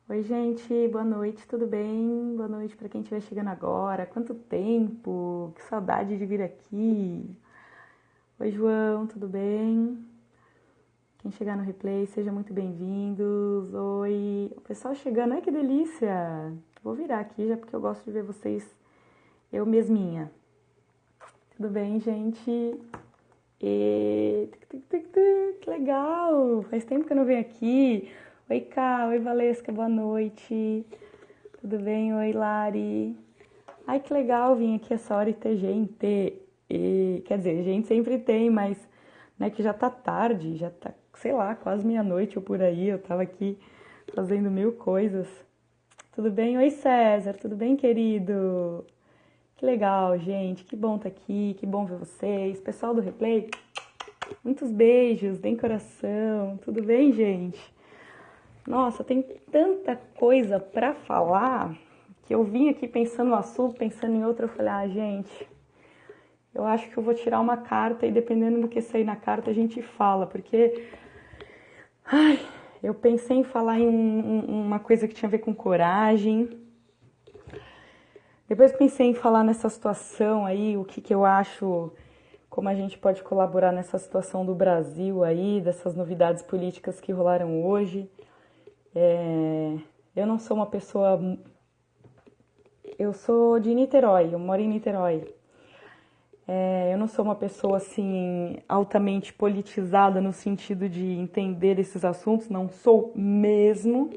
Oi, gente, boa noite, tudo bem? Boa noite para quem estiver chegando agora. Quanto tempo! Que saudade de vir aqui. Oi, João, tudo bem? Quem chegar no replay, seja muito bem-vindos. Oi, o pessoal chegando, ai que delícia! Vou virar aqui já porque eu gosto de ver vocês, eu mesminha. Tudo bem, gente? Que legal! Faz tempo que eu não venho aqui. Oi, Ká, oi, Valesca, boa noite. Tudo bem? Oi, Lari. Ai, que legal vir aqui essa hora e ter gente. Quer dizer, gente sempre tem, mas né, que já tá tarde, já tá, sei lá, quase meia-noite ou por aí. Eu tava aqui fazendo mil coisas. Tudo bem? Oi, César, tudo bem, querido? Que legal, gente. Que bom estar aqui, que bom ver vocês. Pessoal do replay, muitos beijos, bem coração. Tudo bem, gente? Nossa, tem tanta coisa pra falar que eu vim aqui pensando no assunto, pensando em outro, eu falei, gente, eu acho que eu vou tirar uma carta e dependendo do que sair na carta a gente fala, porque eu pensei em falar em uma coisa que tinha a ver com coragem, depois pensei em falar nessa situação aí, o que eu acho, como a gente pode colaborar nessa situação do Brasil aí, dessas novidades políticas que rolaram hoje. Eu não sou uma pessoa. Eu sou de Niterói, eu moro em Niterói. Eu não sou uma pessoa assim altamente politizada no sentido de entender esses assuntos, não sou mesmo,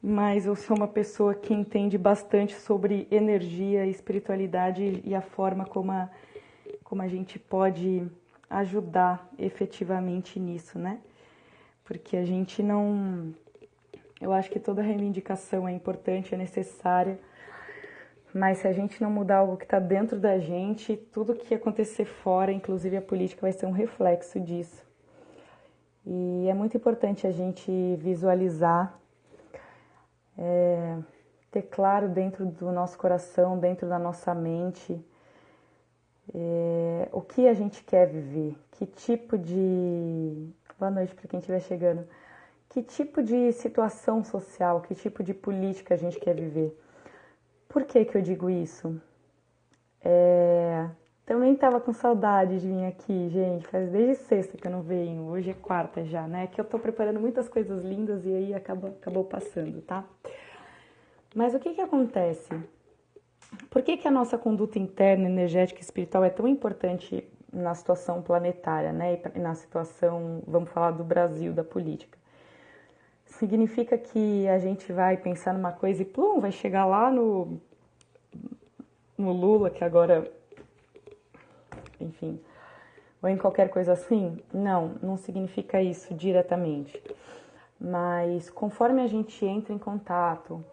mas eu sou uma pessoa que entende bastante sobre energia, espiritualidade e a forma como a gente pode ajudar efetivamente nisso, né? Porque a gente não. Eu acho que toda reivindicação é importante, é necessária. Mas se a gente não mudar algo que está dentro da gente, tudo que acontecer fora, inclusive a política, vai ser um reflexo disso. E é muito importante a gente visualizar, ter claro dentro do nosso coração, dentro da nossa mente, o que a gente quer viver, que tipo de. Boa noite para quem estiver chegando. Que tipo de situação social, que tipo de política a gente quer viver. Por que eu digo isso? Também tava com saudade de vir aqui, gente. Faz desde sexta que eu não venho. Hoje é quarta já, né? Que eu tô preparando muitas coisas lindas e aí acabou passando, tá? Mas o que acontece? Por que a nossa conduta interna, energética e espiritual é tão importante na situação planetária, né? E na situação, vamos falar do Brasil, da política? Significa que a gente vai pensar numa coisa e plum, vai chegar lá no Lula, que agora, enfim, ou em qualquer coisa assim? Não, não significa isso diretamente. Mas conforme a gente entra em contato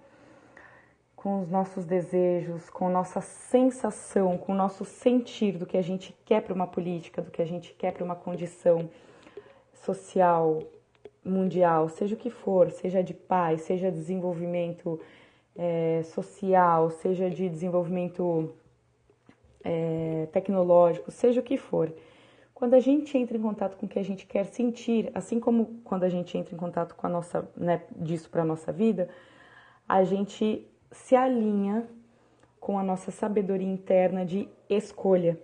com os nossos desejos, com nossa sensação, com o nosso sentir do que a gente quer para uma política, do que a gente quer para uma condição social, mundial, seja o que for, seja de paz, seja de desenvolvimento social, seja de desenvolvimento tecnológico, seja o que for. Quando a gente entra em contato com o que a gente quer sentir, assim como quando a gente entra em contato com a nossa, né, disso para a nossa vida, a gente se alinha com a nossa sabedoria interna de escolha.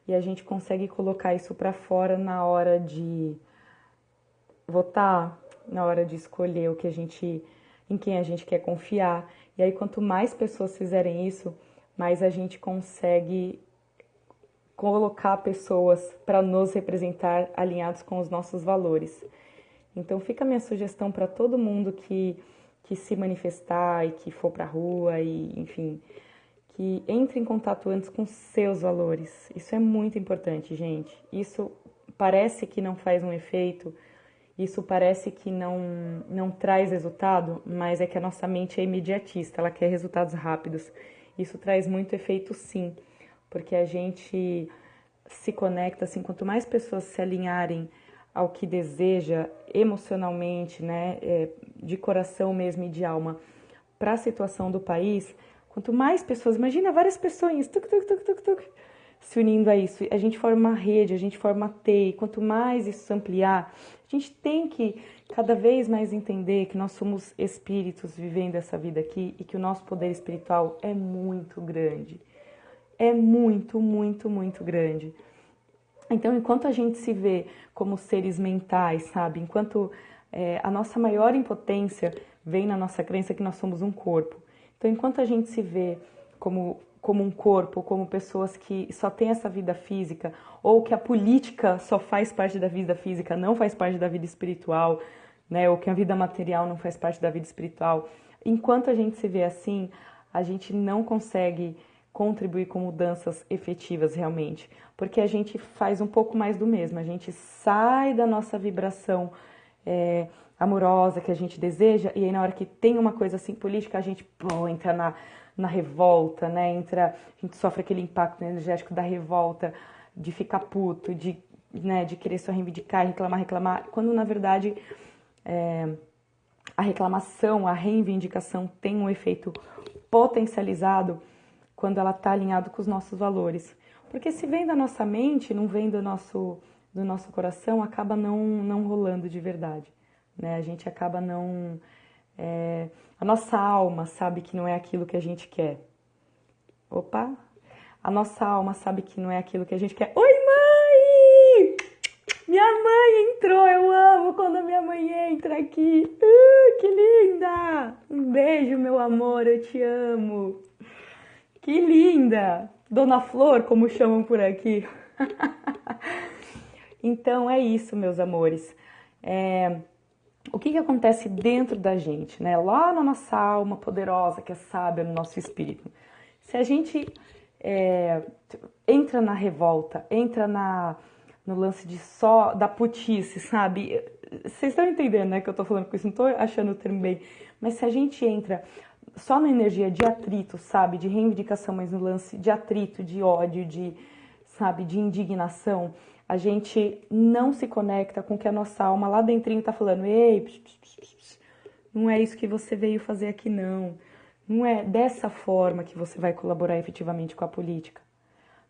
E a gente consegue colocar isso para fora na hora de votar, na hora de escolher o que a gente, em quem a gente quer confiar. E aí quanto mais pessoas fizerem isso, mais a gente consegue colocar pessoas para nos representar alinhados com os nossos valores. Então fica a minha sugestão para todo mundo que se manifestar e que for para a rua e enfim, que entre em contato antes com seus valores. Isso é muito importante, gente. Isso parece que não faz um efeito, isso parece que não traz resultado, mas é que a nossa mente é imediatista, ela quer resultados rápidos. Isso traz muito efeito sim, porque a gente se conecta, assim, quanto mais pessoas se alinharem ao que deseja emocionalmente, né, de coração mesmo e de alma, para a situação do país, quanto mais pessoas, imagina várias pessoas, se unindo a isso, a gente forma uma rede, a gente forma uma teia, e quanto mais isso se ampliar, gente tem que cada vez mais entender que nós somos espíritos vivendo essa vida aqui e que o nosso poder espiritual é muito grande. É muito, muito, muito grande. Então, enquanto a gente se vê como seres mentais, sabe? Enquanto a nossa maior impotência vem na nossa crença que nós somos um corpo. Então, enquanto a gente se vê como um corpo, como pessoas que só têm essa vida física, ou que a política só faz parte da vida física, não faz parte da vida espiritual, né? Ou que a vida material não faz parte da vida espiritual. Enquanto a gente se vê assim, a gente não consegue contribuir com mudanças efetivas realmente, porque a gente faz um pouco mais do mesmo, a gente sai da nossa vibração amorosa que a gente deseja, e aí na hora que tem uma coisa assim política, a gente entra na revolta, né? A gente sofre aquele impacto energético da revolta, de ficar puto, de querer só reivindicar, reclamar, quando na verdade a reclamação, a reivindicação tem um efeito potencializado quando ela está alinhado com os nossos valores. Porque se vem da nossa mente, não vem do nosso coração, acaba não rolando de verdade. Né? A gente acaba não... a nossa alma sabe que não é aquilo que a gente quer. Opa! A nossa alma sabe que não é aquilo que a gente quer. Oi, mãe! Minha mãe entrou! Eu amo quando a minha mãe entra aqui. Que linda! Um beijo, meu amor, eu te amo. Que linda! Dona Flor, como chamam por aqui. Então é isso, meus amores. O que acontece dentro da gente, né? Lá na nossa alma poderosa, que é sábia, no nosso espírito. Se a gente entra na revolta, entra no lance da putice, sabe? Vocês estão entendendo, né, que eu tô falando com isso? Não tô achando o termo bem. Mas se a gente entra só na energia de atrito, sabe? De reivindicação, mas no lance de atrito, de ódio, de indignação, a gente não se conecta com o que a nossa alma lá dentrinho tá falando. Ei, não é isso que você veio fazer aqui, não. Não é dessa forma que você vai colaborar efetivamente com a política.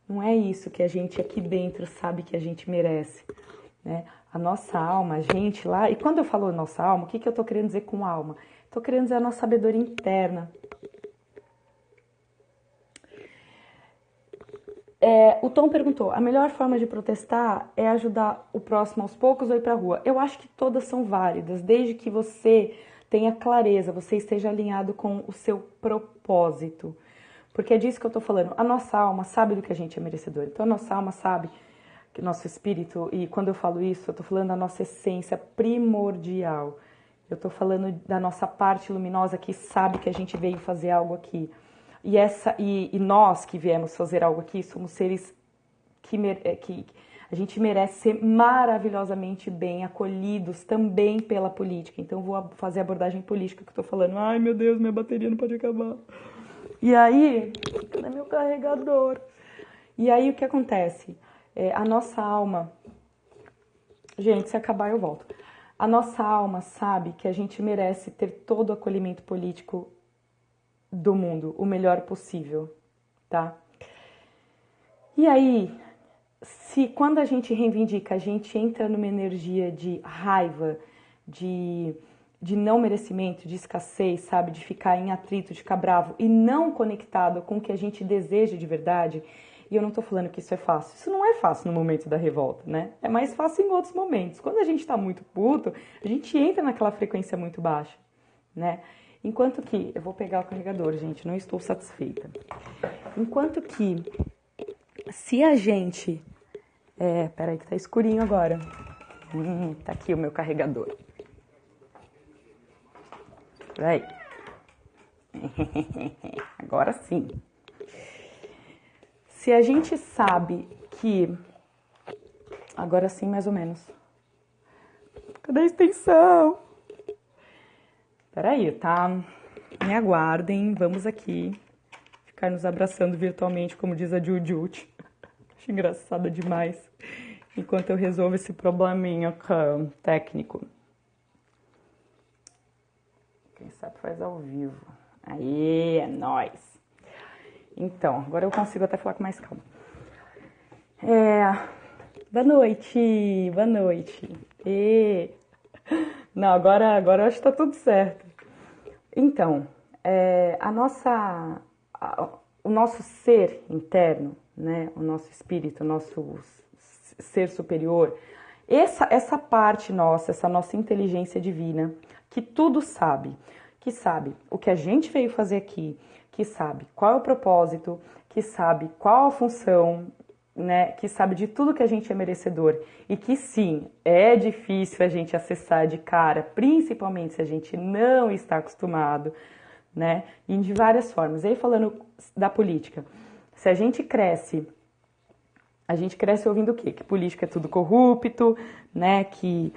Não é isso que a gente aqui dentro sabe que a gente merece, né? A nossa alma, a gente lá... E quando eu falo nossa alma, o que eu tô querendo dizer com alma? Tô querendo dizer a nossa sabedoria interna. O Tom perguntou, a melhor forma de protestar é ajudar o próximo aos poucos ou ir pra rua? Eu acho que todas são válidas, desde que você tenha clareza, você esteja alinhado com o seu propósito. Porque é disso que eu tô falando. A nossa alma sabe do que a gente é merecedor. Então a nossa alma sabe que o nosso espírito, e quando eu falo isso, eu tô falando da nossa essência primordial. Eu tô falando da nossa parte luminosa que sabe que a gente veio fazer algo aqui. E nós que viemos fazer algo aqui somos seres que a gente merece ser maravilhosamente bem acolhidos também pela política. Então eu vou fazer a abordagem política que eu tô falando. Ai, meu Deus, minha bateria não pode acabar. E aí, cadê meu carregador? E aí o que acontece? A nossa alma... Gente, se acabar eu volto. A nossa alma sabe que a gente merece ter todo o acolhimento político do mundo, o melhor possível, tá? E aí, se quando a gente reivindica, a gente entra numa energia de raiva, de não merecimento, de escassez, sabe? De ficar em atrito, de ficar bravo e não conectado com o que a gente deseja de verdade. E eu não tô falando que isso é fácil. Isso não é fácil no momento da revolta, né? É mais fácil em outros momentos. Quando a gente tá muito puto, a gente entra naquela frequência muito baixa, né? Enquanto que... Eu vou pegar o carregador, gente. Não estou satisfeita. Enquanto que... Se a gente... peraí que tá escurinho agora. Tá aqui o meu carregador. Peraí. Agora sim. Se a gente sabe que... Agora sim, mais ou menos. Cadê a extensão? Peraí, tá? Me aguardem. Vamos aqui ficar nos abraçando virtualmente, como diz a Jujut. Acho engraçada demais. Enquanto eu resolvo esse probleminha técnico. Quem sabe faz ao vivo. Aí, é nóis. Então, agora eu consigo até falar com mais calma. Boa noite, boa noite. E... Não, agora eu acho que tá tudo certo. Então, o nosso ser interno, né? O nosso espírito, o nosso ser superior, essa parte nossa, essa nossa inteligência divina, que tudo sabe, que sabe o que a gente veio fazer aqui, que sabe qual é o propósito, que sabe qual a função, né, que sabe de tudo que a gente é merecedor e que sim, é difícil a gente acessar de cara, principalmente se a gente não está acostumado, né, e de várias formas. E aí falando da política, se a gente cresce ouvindo o quê? Que política é tudo corrupto, né, que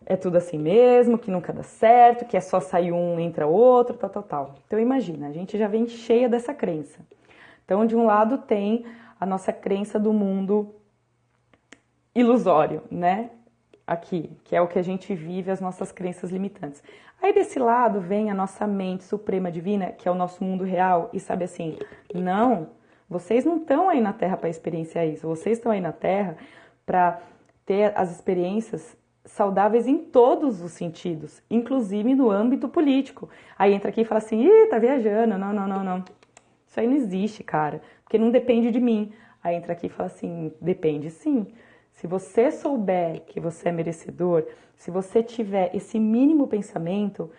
é tudo assim mesmo, que nunca dá certo, que é só sair um, entra outro, tal, tal, tal. Então imagina, a gente já vem cheia dessa crença. Então, de um lado tem a nossa crença do mundo ilusório, né? Aqui, que é o que a gente vive, as nossas crenças limitantes. Aí desse lado vem a nossa mente suprema divina, que é o nosso mundo real, e sabe assim, não, vocês não estão aí na Terra para experienciar isso, vocês estão aí na Terra para ter as experiências saudáveis em todos os sentidos, inclusive no âmbito político. Aí entra aqui e fala assim, ih, tá viajando, não, não, não, não. Isso aí não existe, cara, porque não depende de mim. Aí entra aqui e fala assim, depende sim. Se você souber que você é merecedor, se você tiver esse mínimo pensamento,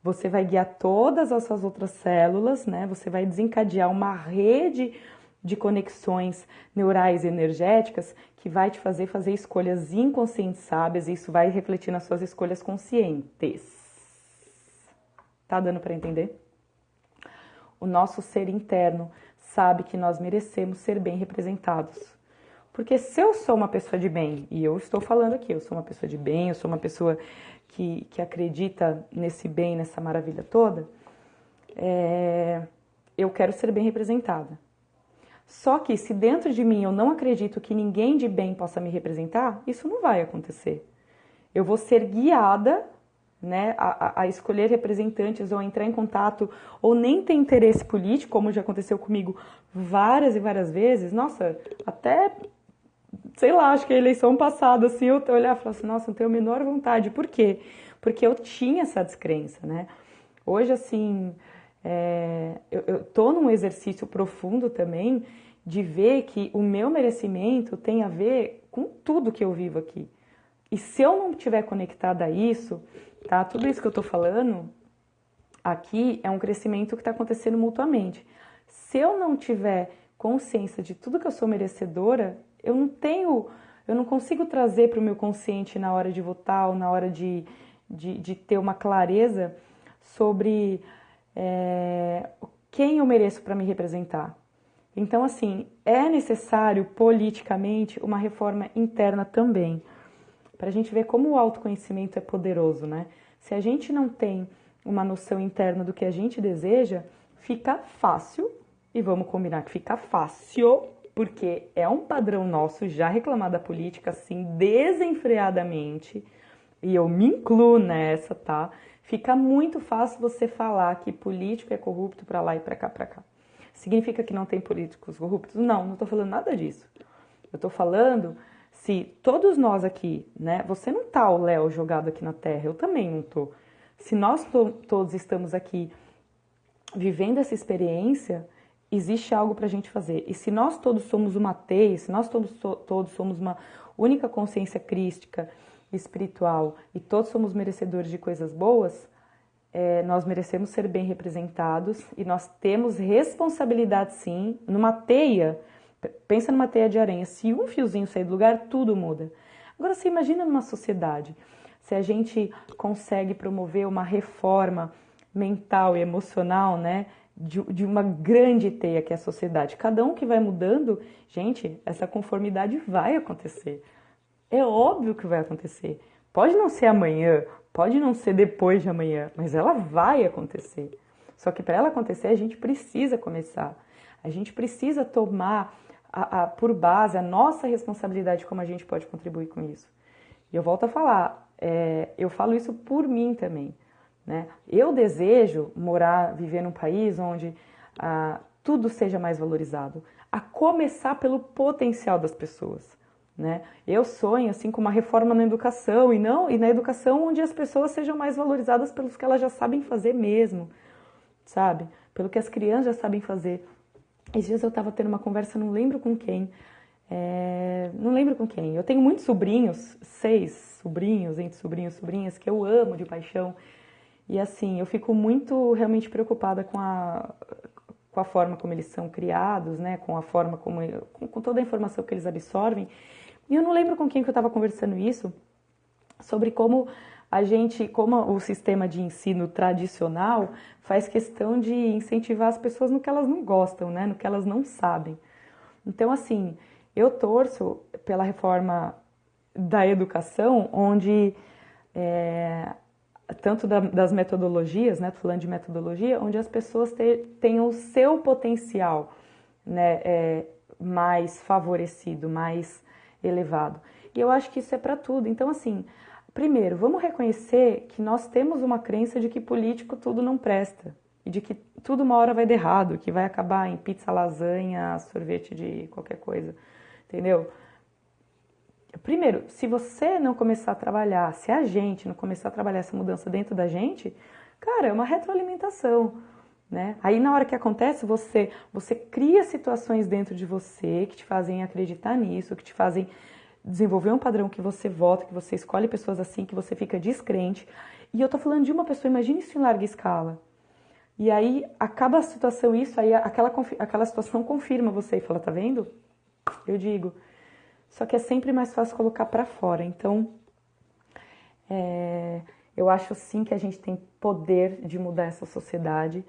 você vai guiar todas as suas outras células, né? Você vai desencadear uma rede de conexões neurais e energéticas que vai te fazer escolhas inconscientes sábias e isso vai refletir nas suas escolhas conscientes. Tá dando para entender? O nosso ser interno sabe que nós merecemos ser bem representados. Porque se eu sou uma pessoa de bem, e eu estou falando aqui, eu sou uma pessoa de bem, eu sou uma pessoa que acredita nesse bem, nessa maravilha toda, eu quero ser bem representada. Só que se dentro de mim eu não acredito que ninguém de bem possa me representar, isso não vai acontecer. Eu vou ser guiada, né, a escolher representantes ou a entrar em contato ou nem ter interesse político, como já aconteceu comigo várias e várias vezes. Nossa, até, sei lá, acho que a eleição passada, assim, eu olhar e falar assim, nossa, não tenho a menor vontade. Por quê? Porque eu tinha essa descrença, né? Hoje, assim, eu tô num exercício profundo também de ver que o meu merecimento tem a ver com tudo que eu vivo aqui. E se eu não estiver conectada a isso, tá? Tudo isso que eu tô falando aqui é um crescimento que está acontecendo mutuamente. Se eu não tiver consciência de tudo que eu sou merecedora, eu não consigo trazer para o meu consciente na hora de votar ou na hora de ter uma clareza sobre quem eu mereço para me representar. Então, assim, é necessário politicamente uma reforma interna também, para a gente ver como o autoconhecimento é poderoso, né? Se a gente não tem uma noção interna do que a gente deseja, fica fácil, e vamos combinar que fica fácil, porque é um padrão nosso já reclamar da política assim desenfreadamente, e eu me incluo nessa, tá? Fica muito fácil você falar que político é corrupto para lá e para cá, para cá. Significa que não tem políticos corruptos? Não, não tô falando nada disso. Eu tô falando se todos nós aqui, né? Você não tá o Léo jogado aqui na Terra, eu também não tô. Se nós todos estamos aqui vivendo essa experiência, existe algo para a gente fazer. E se nós todos somos uma teia, se nós todos somos uma única consciência crística, espiritual, e todos somos merecedores de coisas boas, nós merecemos ser bem representados e nós temos responsabilidade sim, numa teia, pensa numa teia de aranha, se um fiozinho sair do lugar, tudo muda. Agora você imagina numa sociedade, se a gente consegue promover uma reforma mental e emocional, né, de uma grande teia que é a sociedade, cada um que vai mudando, gente, essa conformidade vai acontecer. É óbvio que vai acontecer. Pode não ser amanhã, pode não ser depois de amanhã, mas ela vai acontecer. Só que para ela acontecer, a gente precisa começar. A gente precisa tomar por base a nossa responsabilidade, como a gente pode contribuir com isso. E eu volto a falar, eu falo isso por mim também, né? Eu desejo viver num país onde tudo seja mais valorizado, a começar pelo potencial das pessoas. né? Eu sonho assim com uma reforma na educação e na educação onde as pessoas sejam mais valorizadas pelos que elas já sabem fazer mesmo, sabe? Pelo que as crianças já sabem fazer. Esses dias eu estava tendo uma conversa, não lembro com quem, não lembro com quem. Eu tenho muitos sobrinhos, 6 sobrinhos, entre sobrinhos e sobrinhas, que eu amo de paixão. E assim, eu fico muito realmente preocupada com a forma como eles são criados, né? Com a forma como, com toda a informação que eles absorvem. E eu não lembro com quem que eu estava conversando isso, sobre como como o sistema de ensino tradicional faz questão de incentivar as pessoas no que elas não gostam, né? No que elas não sabem. Então, assim, eu torço pela reforma da educação, onde tanto das metodologias, né? Tô falando de metodologia, onde as pessoas tenham o seu potencial, né? Mais favorecido, mais elevado. E eu acho que isso é para tudo. Então, assim, primeiro, vamos reconhecer que nós temos uma crença de que político tudo não presta. E de que tudo uma hora vai dar errado, que vai acabar em pizza, lasanha, sorvete de qualquer coisa. Entendeu? Primeiro, se você não começar a trabalhar, se a gente não começar a trabalhar essa mudança dentro da gente, cara, é uma retroalimentação, né? Aí na hora que acontece, você cria situações dentro de você que te fazem acreditar nisso, que te fazem desenvolver um padrão que você vota, que você escolhe pessoas assim, que você fica descrente. E eu tô falando de uma pessoa, imagine isso em larga escala. E aí acaba a situação, isso, aí aquela situação confirma você e fala, tá vendo? Eu digo. Só que é sempre mais fácil colocar para fora. Então, eu acho sim que a gente tem poder de mudar essa sociedade.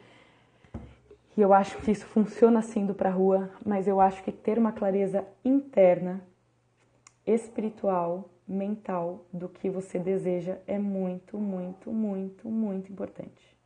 E eu acho que isso funciona assim indo para a rua, mas eu acho que ter uma clareza interna, espiritual, mental do que você deseja é muito, muito, muito, muito importante.